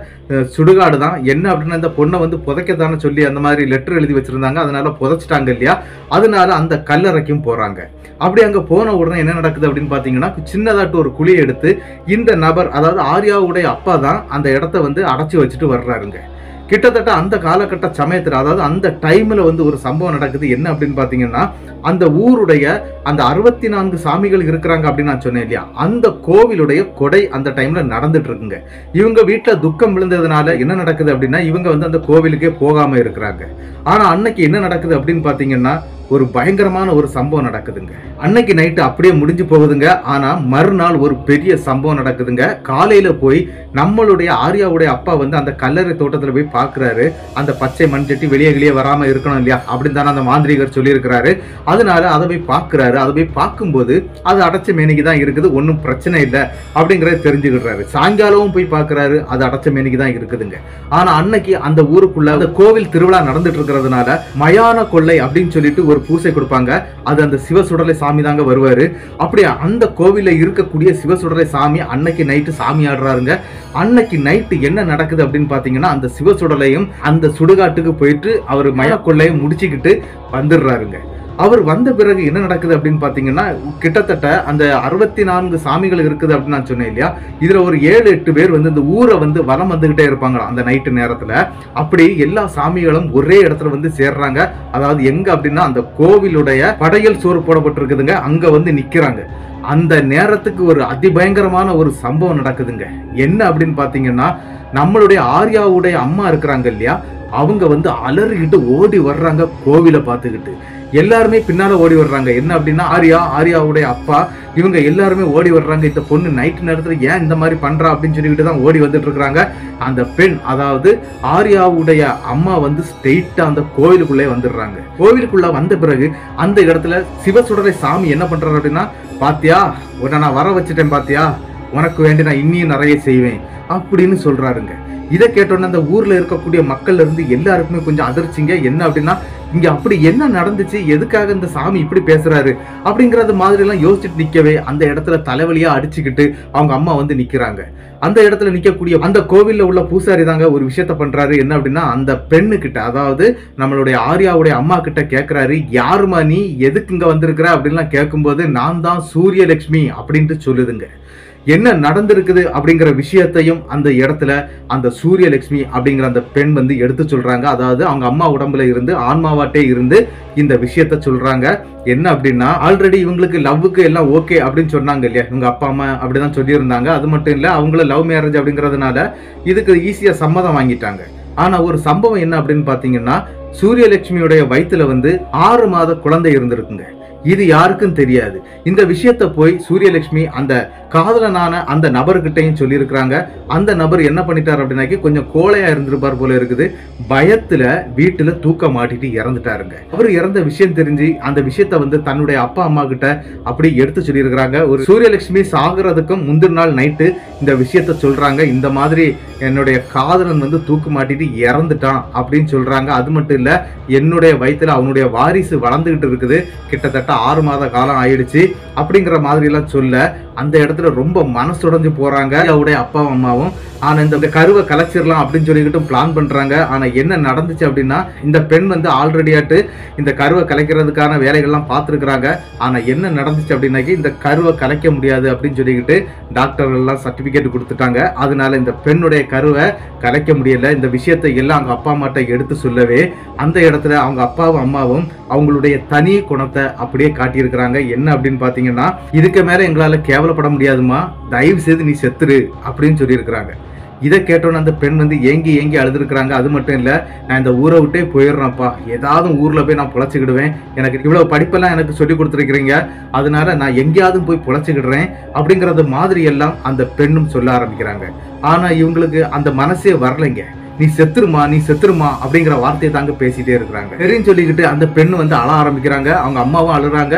சுடுகாடு தான். என்ன அப்படின்னா, இந்த பொண்ணை வந்து புதைக்கத்தானே சொல்லி அந்த மாதிரி லெட்டர் எழுதி வச்சிருந்தாங்க, அதனால புதைச்சிட்டாங்க இல்லையா, அதனால அந்த கல்லறைக்கும் போறாங்க. அப்படி அங்க போன உடனே என்ன நடக்குது அப்படின்னு பாத்தீங்கன்னா, சின்னதாட்டு ஒரு குழியை எடுத்து இந்த நபர், அதாவது ஆர்யாவுடைய அப்பா தான் அந்த இடத்த வந்து அடைச்சி வச்சுட்டு வர்றாருங்க. கிட்டத்தட்ட அந்த காலகட்ட சமயத்துல, அதாவது அந்த டைம்ல வந்து ஒரு சம்பவம் நடக்குது. என்ன அப்படின்னு பாத்தீங்கன்னா, அந்த ஊருடைய அந்த 64 சாமிகள் இருக்கிறாங்க அப்படின்னு நான் சொன்னேன் இல்லையா, அந்த கோவிலுடைய கொடை அந்த டைம்ல நடந்துட்டு இருக்குங்க. இவங்க வீட்டுல துக்கம் விழுந்ததுனால என்ன நடக்குது அப்படின்னா, இவங்க வந்து அந்த கோவிலுக்கே போகாம இருக்கிறாங்க. ஆனா அன்னைக்கு என்ன நடக்குது அப்படின்னு பாத்தீங்கன்னா, ஒரு பயங்கரமான ஒரு சம்பவம் நடக்குதுங்க. அன்னைக்கு நைட்டு அப்படியே முடிஞ்சு போகுதுங்க. ஆனா மறுநாள் ஒரு பெரிய சம்பவம் நடக்குதுங்க. காலையில போய் நம்மளுடைய ஆர்யாவுடைய அப்பா வந்து அந்த கல்லறை தோட்டத்துல போய் பாக்குறாரு. அந்த பச்சை மண் சட்டி வெளியே வராம இருக்கணும் இல்லையா அப்படின்னு தானே அந்த மாந்திரிகர் சொல்லி இருக்கிறாரு. அதனால அதை போய் பாக்குறாரு. அதை போய் பார்க்கும்போது அது அடைச்ச மேனிக்கு தான் இருக்குது, ஒன்னும் பிரச்சனை இல்லை அப்படிங்கறத தெரிஞ்சுக்கிறாரு. சாயங்காலமும் போய் பாக்குறாரு, அது அடைச்ச மேனிக்கு தான் இருக்குதுங்க. ஆனா அன்னைக்கு அந்த ஊருக்குள்ள அந்த கோவில் திருவிழா நடந்துட்டு இருக்கிறதுனால மயான கொள்ளை அப்படின்னு சொல்லிட்டு ஒரு பூசை கொடுப்பாங்க. அது அந்த சிவசுடலை சாமி தாங்க வருவாரு. அப்படியே அந்த கோவில்ல இருக்கக்கூடிய சிவசுடலை சாமி அன்னைக்கு நைட்டு சாமி ஆடுறாருங்க. அன்னைக்கு நைட்டு என்ன நடக்குது அப்படின்னு பாத்தீங்கன்னா, அந்த சிவசுடலையும் அந்த சுடுகாட்டுக்கு போயிட்டு அவர் மயக்கொள்ளையும் முடிச்சுக்கிட்டு வந்துடுறாருங்க. அவர் வந்த பிறகு என்ன நடக்குது அப்படின்னு பாத்தீங்கன்னா, கிட்டத்தட்ட அந்த 64 சாமிகள் இருக்குது அப்படின்னு நான் சொன்னேன் இல்லையா, இதுல ஒரு 7-8 பேர் வந்து இந்த ஊரை வந்து வலம் வந்துகிட்டே இருப்பாங்க அந்த நைட்டு நேரத்துல. அப்படி எல்லா சாமிகளும் ஒரே இடத்துல வந்து சேர்றாங்க. அதாவது எங்க அப்படின்னா, அந்த கோவிலுடைய படையல் சோறு போடப்பட்டிருக்குதுங்க, அங்க வந்து நிக்கிறாங்க. அந்த நேரத்துக்கு ஒரு அதிபயங்கரமான ஒரு சம்பவம் நடக்குதுங்க. என்ன அப்படின்னு பாத்தீங்கன்னா, நம்மளுடைய ஆர்யாவுடைய அம்மா இருக்கிறாங்க இல்லையா, அவங்க வந்து அலறிக்கிட்டு ஓடி வர்றாங்க கோவிலை பார்த்துக்கிட்டு. எல்லாருமே பின்னால ஓடி வர்றாங்க. என்ன அப்படின்னா ஆரியாவுடைய அப்பா இவங்க எல்லாருமே ஓடி வர்றாங்க. இந்த பொண்ணு நைட் நேரத்துல ஏன் இந்த மாதிரி பண்றா அப்படின்னு சொல்லிட்டு தான் ஓடி வந்துட்டு இருக்காங்க. அந்த பெண், அதாவது ஆரியாவுடைய அம்மா வந்து ஸ்ட்ரெயிட்டா அந்த கோவிலுக்குள்ளே வந்துடுறாங்க. கோவிலுக்குள்ள வந்த பிறகு அந்த இடத்துல சிவசுடரை சாமி என்ன பண்றாரு அப்படின்னா, பாத்தியா உன்னை நான் வர வச்சுட்டேன், பாத்தியா உனக்கு வேண்டி நான் இன்னியும் நிறைய செய்வேன் அப்படின்னு சொல்றாருங்க. இதை கேட்டோன்னே அந்த ஊர்ல இருக்கக்கூடிய மக்கள்ல இருந்து எல்லாருக்குமே கொஞ்சம் அதிர்ச்சிங்க. என்ன அப்படின்னா, இங்க அப்படி என்ன நடந்துச்சு, எதுக்காக இந்த சாமி இப்படி பேசுறாரு அப்படிங்கறது மாதிரி எல்லாம் யோசிச்சுட்டு நிக்கவே அந்த இடத்துல தலைவலியா அடிச்சுக்கிட்டு அவங்க அம்மா வந்து நிக்கிறாங்க. அந்த இடத்துல நிக்கக்கூடிய அந்த கோவில்ல உள்ள பூசாரி தாங்க ஒரு விஷயத்த பண்றாரு. என்ன அப்படின்னா, அந்த பெண்ணு கிட்ட, அதாவது நம்மளுடைய ஆரியாவுடைய அம்மா கிட்ட கேட்கிறாரு, யாருமா நீ, எதுக்கு இங்க வந்திருக்கிற அப்படின்லாம் கேட்கும்போது, நான் தான் சூரியலட்சுமி அப்படின்ட்டு சொல்லுதுங்க. என்ன நடந்திருக்குது அப்படிங்கிற விஷயத்தையும் அந்த இடத்துல அந்த சூரியலட்சுமி அப்படிங்கிற அந்த பெண் வந்து எடுத்து சொல்றாங்க. அதாவது அவங்க அம்மா உடம்புல இருந்து ஆன்மாவாட்டே இருந்து இந்த விஷயத்த சொல்றாங்க. என்ன அப்படின்னா, ஆல்ரெடி இவங்களுக்கு லவ்வுக்கு எல்லாம் ஓகே அப்படின்னு சொன்னாங்க இல்லையா, இவங்க அப்பா அம்மா அப்படிதான் சொல்லியிருந்தாங்க. அது மட்டும் இல்ல, அவங்கள லவ் மேரேஜ் அப்படிங்கறதுனால இதுக்கு ஈஸியா சம்மதம் வாங்கிட்டாங்க. ஆனா ஒரு சம்பவம் என்ன அப்படின்னு பாத்தீங்கன்னா, சூரியலட்சுமியுடைய வயிற்றுல வந்து 6 மாத குழந்தை இருந்திருக்குங்க. இது யாருக்கும் தெரியாது. இந்த விஷயத்த போய் சூரியலட்சுமி அந்த காதலனான அந்த நபர்கிட்டையும் சொல்லியிருக்கிறாங்க. அந்த நபர் என்ன பண்ணிட்டார் அப்படின்னாக்கி, கொஞ்சம் கோழையா இருந்திருப்பார் போல இருக்குது. பயத்துல வீட்டுல தூக்க மாட்டிட்டு இறந்துட்டாருங்க. அவர் இறந்த விஷயம் தெரிஞ்சு அந்த விஷயத்த வந்து தன்னுடைய அப்பா அம்மா கிட்ட அப்படி எடுத்து சொல்லியிருக்கிறாங்க. ஒரு சூரியலட்சுமி சாகிறதுக்கும் முந்தின நாள் நைட்டு இந்த விஷயத்த சொல்றாங்க. இந்த மாதிரி என்னுடைய காதலன் வந்து தூக்கு மாட்டிட்டு இறந்துட்டான் அப்படின்னு சொல்றாங்க. அது மட்டும் இல்ல, என்னுடைய வயிற்றுல அவனுடைய வாரிசு வளர்ந்துகிட்டு இருக்குது, கிட்டத்தட்ட 6 மாத காலம் ஆயிடுச்சு அப்படிங்கிற மாதிரி எல்லாம் சொல்ல அந்த இடத்துல ரொம்ப மனசுடைஞ்சு போறாங்க அவருடைய அப்பா அம்மாவும். ஆனா இந்த கருவை கலைச்சிடலாம் அப்படின்னு சொல்லிக்கிட்டு பிளான் பண்றாங்க. ஆனா என்ன நடந்துச்சு அப்படின்னா, இந்த பெண் வந்து ஆல்ரெடியாட்டு இந்த கருவை கலைக்கிறதுக்கான வேலைகள்லாம் பார்த்துருக்குறாங்க. ஆனா என்ன நடந்துச்சு அப்படின்னாக்கி, இந்த கருவை கலைக்க முடியாது அப்படின்னு சொல்லிக்கிட்டு டாக்டர் எல்லாம் சர்டிபிகேட் கொடுத்துட்டாங்க. அதனால இந்த பெண்ணுடைய கருவை கலைக்க முடியல. இந்த விஷயத்தை எல்லாம் அவங்க அப்பா அம்மாட்ட எடுத்து சொல்லவே அந்த இடத்துல அவங்க அப்பாவும் அம்மாவும் அவங்களுடைய தனி குணத்தை அப்படியே காட்டியிருக்கிறாங்க. என்ன அப்படின்னு பாத்தீங்கன்னா, இதுக்கு மேல எங்களால கேவலப்பட முடியாதுமா, தயவு செய்து நீ செத்துரு அப்படின்னு சொல்லியிருக்கிறாங்க. இதை கேட்டோன்னு அந்த பெண் வந்து ஏங்கி அழுதுருக்குறாங்க. அது மட்டும் இல்ல, நான் இந்த ஊரை விட்டே போயிடுறேன்ப்பா, ஏதாவது ஊர்ல போய் நான் பொழைச்சிக்கிடுவேன், எனக்கு இவ்வளவு படிப்பெல்லாம் எனக்கு சொல்லி கொடுத்துருக்கிறீங்க, அதனால நான் எங்கேயாவது போய் பொழைச்சிக்கிடுறேன் அப்படிங்கறது மாதிரி எல்லாம் அந்த பெண்ணும் சொல்ல ஆரம்பிக்கிறாங்க. ஆனா இவங்களுக்கு அந்த மனசே வரலைங்க. நீ செத்துருமா அப்படிங்கிற வார்த்தையை தாங்க பேசிட்டே இருக்கிறாங்க. சரின்னு சொல்லிக்கிட்டு அந்த பெண்ணு வந்து அழ ஆரம்பிக்கிறாங்க. அவங்க அம்மாவும் அழுறாங்க,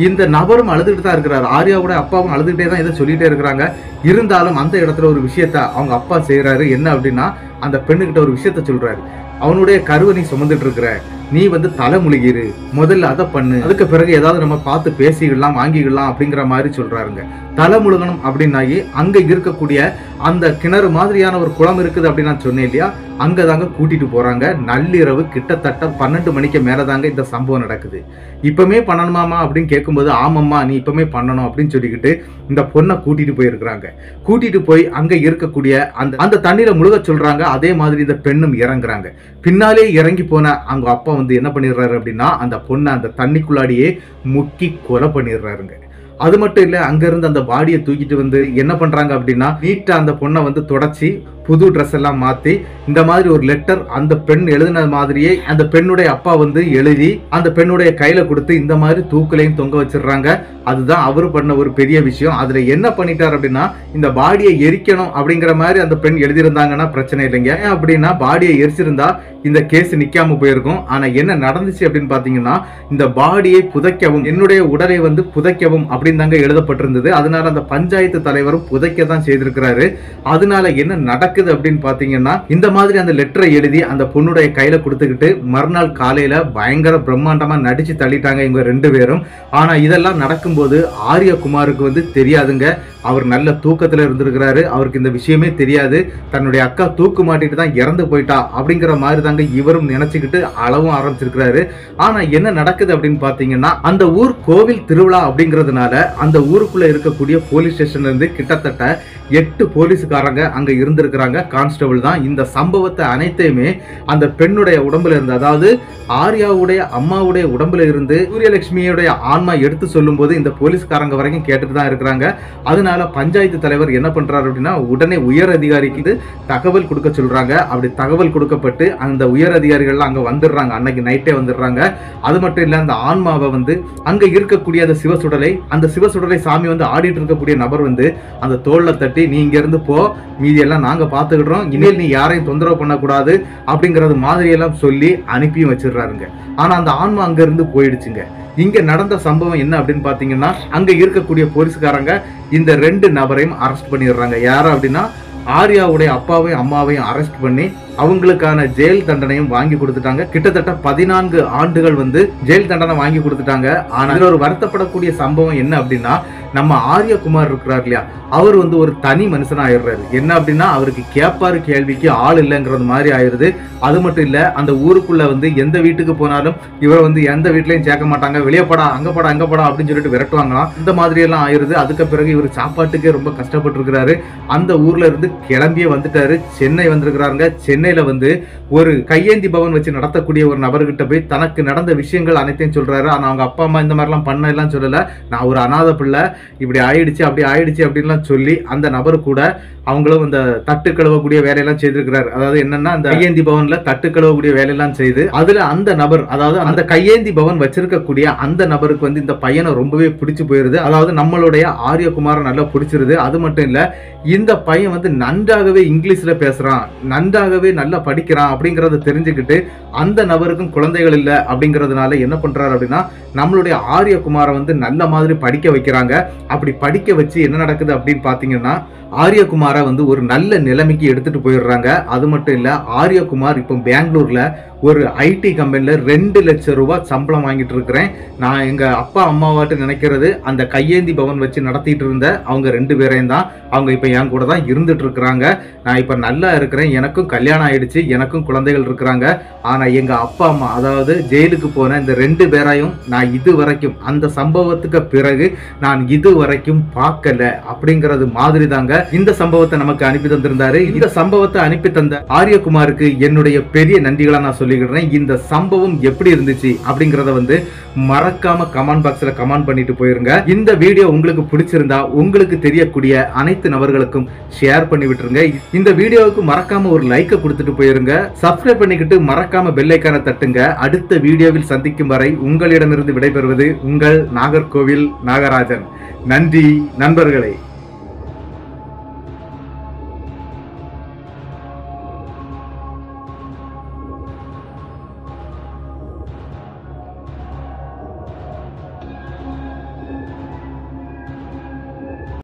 இந்த நபரும் அழுதுகிட்டு தான் இருக்கிறாரு. ஆரியாவோட அப்பாவும் அழுதுகிட்டே தான் இதை சொல்லிட்டே இருக்கிறாங்க. இருந்தாலும் அந்த இடத்துல ஒரு விஷயத்த அவங்க அப்பா செய்யறாரு. என்ன அப்படின்னா, அந்த பெண்ணுகிட்ட ஒரு விஷயத்த சொல்றாரு, அவனுடைய கருவை நீ சுமந்துட்டு இருக்கிற, நீ வந்து தலைமுழுகிரு, முதல்ல அதை பண்ணு, அதுக்கு பிறகு ஏதாவது நம்ம பார்த்து பேசிக்கலாம் வாங்கிக்கலாம் அப்படிங்கிற மாதிரி சொல்றாருங்க. தலைமுழுகணும் அப்படின்னாகி அங்க இருக்கக்கூடிய அந்த கிணறு மாதிரியான ஒரு குளம் இருக்குது அப்படின்னு நான் சொன்னேன் இல்லையா, அங்கதாங்க கூட்டிட்டு போறாங்க. நள்ளிரவு கிட்டத்தட்ட 12 மணிக்கு மேலதாங்க இந்த சம்பவம் நடக்குது. இப்பமே பண்ணணுமாமா அப்படின்னு கேட்கும்போது, ஆமாம்மா நீ இப்பமே பண்ணணும் அப்படின்னு சொல்லிக்கிட்டு இந்த பொண்ணை கூட்டிட்டு போயிருக்கிறாங்க. கூட்டிட்டு போய் அங்க இருக்கக்கூடிய அந்த தண்ணீரை முழுக சொல்றாங்க. அதே மாதிரி இந்த பெண்ணும் இறங்குறாங்க. பின்னாலே இறங்கி போன அவங்க அப்பா வந்து என்ன பண்ணிடுறாரு அப்படின்னா, அந்த பொண்ணை அந்த தண்ணிக்குள்ளாடியே முக்கி கொலை பண்ணிடுறாருங்க. அது மட்டும் இல்ல, அங்க இருந்து அந்த பாடியை தூக்கிட்டு வந்து என்ன பண்றாங்க அப்படின்னா, நீட்டா அந்த பொண்ணை வந்து தொடச்சி புது ட்ரெஸ் எல்லாம் மாத்தி இந்த மாதிரி ஒரு லெட்டர் அந்த பெண் எழுதின மாதிரியே அந்த பெண்ணுடைய அப்பா வந்து எழுதி அந்த பெண்ணுடைய கையில கொடுத்து இந்த மாதிரி தூக்குலையும் தொங்க வச்சிடுறாங்க. அதுதான் அவரு பண்ண ஒரு பெரிய விஷயம். அதுல என்ன பண்ணிட்டார் அப்படின்னா, இந்த பாடியை எரிக்கணும் அப்படிங்கிற மாதிரி அந்த பெண் எழுதியிருந்தாங்கன்னா பிரச்சனை இல்லைங்க. ஏன் அப்படின்னா, பாடியை எரிச்சிருந்தா இந்த கேஸ் நிக்காம போயிருக்கும். ஆனா என்ன நடந்துச்சு அப்படின்னு பாத்தீங்கன்னா, இந்த பாடியை புதைக்கவும், என்னுடைய உடலை வந்து புதைக்கவும் அப்படின்னு தாங்க எழுதப்பட்டிருந்தது. அதனால அந்த பஞ்சாயத்து தலைவரும் புதைக்க தான் செய்திருக்கிறாரு. அதனால என்ன நடக்குது அப்படின்னு பாத்தீங்கன்னா, இந்த மாதிரி அந்த லெட்டரை எழுதி அந்த பொண்ணுடைய கையில கொடுத்துக்கிட்டு மறுநாள் காலையில பயங்கர பிரம்மாண்டமா நடிச்சு தள்ளிட்டாங்க இவங்க 2 பேரும். ஆனா இதெல்லாம் நடக்கும்போது ஆரியகுமாருக்கு வந்து தெரியாதுங்க. அவர் நல்ல தூக்கத்துல இருந்திருக்கிறாரு. அவருக்கு இந்த விஷயமே தெரியாது. தன்னுடைய அக்கா தூக்கு மாட்டிட்டு தான் இறந்து போயிட்டா அப்படிங்கிற மாதிரி தாங்க இவரும் நினைச்சுக்கிட்டு அளவும் ஆரம்பிச்சிருக்கிறாரு. ஆனா என்ன நடக்குது அப்படின்னு பாத்தீங்கன்னா, அந்த ஊர் கோவில் திருவிழா அப்படிங்கிறதுனால அதனால அந்த ஊருக்குள்ள இருக்கக்கூடிய போலீஸ் ஸ்டேஷன்ல இருந்து கிட்டத்தட்ட 8 போலீஸ்காரங்க அங்க இருந்திருக்கிறாங்க, கான்ஸ்டபிள் தான். இந்த சம்பவத்தை அனைத்தையுமே அந்த பெண்ணுடைய உடம்புல இருந்து, அதாவது ஆர்யாவுடைய அம்மாவுடைய உடம்புல இருந்து சூரியலட்சுமியுடைய ஆன்மா எடுத்து சொல்லும் போது இந்த போலீஸ்காரங்க வரைக்கும் கேட்டுட்டு தான் இருக்கிறாங்க. அதனால பஞ்சாயத்து தலைவர் என்ன பண்றாரு அப்படின்னா, உடனே உயர் அதிகாரிக்கு தகவல் கொடுக்க சொல்றாங்க. அப்படி தகவல் கொடுக்கப்பட்டு அந்த உயர் அதிகாரிகள் அங்க வந்துடுறாங்க, அன்னைக்கு நைட்டே வந்துடுறாங்க. அது மட்டும் இல்ல, அந்த ஆன்மாவை வந்து அங்க இருக்கக்கூடிய அந்த சிவசுடலை சாமி வந்து ஆடிட்டு இருக்கக்கூடிய நபர் வந்து அந்த தோல்ல தட்டி, நீ இங்க இருந்து போ, மீதி எல்லாம் நாங்க பாத்துக்கிட்டோம், இனிமேல் நீ யாரையும் தொந்தரவு பண்ணக்கூடாது அப்படிங்கறது மாதிரி எல்லாம் சொல்லி அனுப்பியும் வச்சிடுறாருங்க. ஆனா அந்த ஆன்மா அங்க இருந்து போயிடுச்சுங்க. இங்க நடந்த சம்பவம் என்ன அப்படின்னு பாத்தீங்கன்னா, அங்க இருக்கக்கூடிய போலீஸ்காரங்க இந்த 2 நபரையும் அரெஸ்ட் பண்ணிடுறாங்க. யாரு அப்படின்னா, ஆர்யாவுடைய அப்பாவையும் அம்மாவையும் அரெஸ்ட் பண்ணி அவங்களுக்கான ஜெயில் தண்டனையும் வாங்கி கொடுத்துட்டாங்க. கிட்டத்தட்ட 14 ஆண்டுகள் வந்து ஜெயில் தண்டனை வாங்கி கொடுத்துட்டாங்க. ஆனா இதுல ஒரு வருத்தப்படக்கூடிய சம்பவம் என்ன அப்படின்னா, நம்ம ஆர்யகுமார் இருக்கிறார் இல்லையா, அவர் வந்து ஒரு தனி மனுஷனா ஆயிடுறாரு. என்ன அப்படின்னா, அவருக்கு கேட்பாரு கேள்விக்கு ஆள் இல்லைங்கிறது மாதிரி ஆயிருது. அது மட்டும் இல்ல, அந்த ஊருக்குள்ள வந்து எந்த வீட்டுக்கு போனாலும் இவரை வந்து எந்த வீட்லயும் சேர்க்க மாட்டாங்க, வெளியே போடா அங்க போடா அப்படின்னு சொல்லிட்டு விரட்டுவாங்களாம். இந்த மாதிரி எல்லாம் ஆயிருது. அதுக்கு பிறகு இவர் சாப்பாட்டுக்கே ரொம்ப கஷ்டப்பட்டு இருக்கிறாரு. அந்த ஊர்ல இருந்து கிளம்பியே வந்துட்டாரு, சென்னை வந்திருக்கிறாங்க. சென்னையில வந்து ஒரு கையேந்தி பவன் வச்சு நடத்தக்கூடிய ஒரு நபர்கிட்ட போய் தனக்கு நடந்த விஷயங்கள் அனைத்தையும் சொல்றாரு. ஆனா அவங்க அப்பா அம்மா இந்த மாதிரிலாம் பண்ண எல்லாம் சொல்லல, நான் ஒரு அநாத பிள்ளை, இப்படி ஆயிடுச்சு அப்படி ஆயிடுச்சு அப்படின்லாம் சொல்லி அந்த நபர் கூட அவங்களும் இந்த தட்டு கழுவக்கூடிய வேலையெல்லாம் செய்திருக்கிறார். அதாவது என்னன்னா, அந்த கையேந்தி பவன்ல தட்டு கழுவக்கூடிய வேலையெல்லாம் செய்து அதுல அந்த நபர், அதாவது அந்த கையேந்தி பவன் வச்சிருக்கக்கூடிய அந்த நபருக்கு வந்து இந்த பையனை ரொம்பவே பிடிச்சு போயிருது. அதாவது நம்மளுடைய ஆர்யகுமாரை நல்லா பிடிச்சிருது. அது மட்டும் இல்ல, இந்த பையன் வந்து நன்றாகவே இங்கிலீஷ்ல பேசுறான், நன்றாகவே நல்லா படிக்கிறான் அப்படிங்கறத தெரிஞ்சுக்கிட்டு அந்த நபருக்கும் குழந்தைகள் இல்லை அப்படிங்கிறதுனால என்ன பண்றாரு அப்படின்னா, நம்மளுடைய ஆர்யகுமாரை வந்து நல்ல மாதிரி படிக்க வைக்கிறாங்க. அப்படி படிக்க வச்சு என்ன நடக்குது அப்படின்னு பாத்தீங்கன்னா, ஆர்யகுமாரை வந்து ஒரு நல்ல நிலைமைக்கு எடுத்துட்டு போயிடுறாங்க. அது மட்டும் இல்ல, ஆர்யகுமார் இப்போ பெங்களூர்ல ஒரு ஐடி கம்பெனில 2 லட்சம் ரூபாய் சம்பளம் வாங்கிட்டு இருக்கிறேன். நான் எங்க அப்பா அம்மாவாட்டு நினைக்கிறது அந்த கையேந்தி பவன் வச்சு நடத்திட்டு இருந்த அவங்க 2 பேரையும் தான். அவங்க இப்ப என் கூட தான் இருந்துட்டு இருக்கிறாங்க. நான் இப்ப நல்லா இருக்கிறேன், எனக்கும் கல்யாணம் ஆயிடுச்சு, எனக்கும் குழந்தைகள் இருக்கிறாங்க. ஆனா எங்க அப்பா அம்மா, அதாவது ஜெயிலுக்கு போன இந்த 2 பேரையும் நான் இது வரைக்கும், அந்த சம்பவத்துக்கு பிறகு நான் இது வரைக்கும் பார்க்கல அப்படிங்கிறது மாதிரி தாங்க இந்த சம்பவத்தை நமக்கு அனுப்பி தந்திருந்தாரு. இந்த சம்பவத்தை அனுப்பி தந்த ஆர்யகுமாருக்கு என்னுடைய பெரிய நன்றிகளை நான் சொல்லிக்கிறேன். இந்த சம்பவம் எப்படி இருந்துச்சு அப்படிங்கறத வந்து மறக்காம கமெண்ட் பாக்ஸ்ல கமெண்ட் பண்ணிட்டு போயிருங்க. இந்த வீடியோ உங்களுக்கு பிடிச்சிருந்தா உங்களுக்கு தெரியக்கூடிய அனைத்து நபர்களுக்கும் ஷேர் பண்ணி விட்டுருங்க. இந்த வீடியோவுக்கு மறக்காம ஒரு லைக் கொடுத்துட்டு போயிருங்க. சப்ஸ்கிரைப் பண்ணிக்கிட்டு மறக்காம பெல் ஐகானை தட்டுங்க. அடுத்த வீடியோவில் சந்திக்கும் வரை உங்களிடமிருந்து விடைபெறுவது உங்கள் நாகர்கோவில் நாகராஜன். நன்றி நண்பர்களே.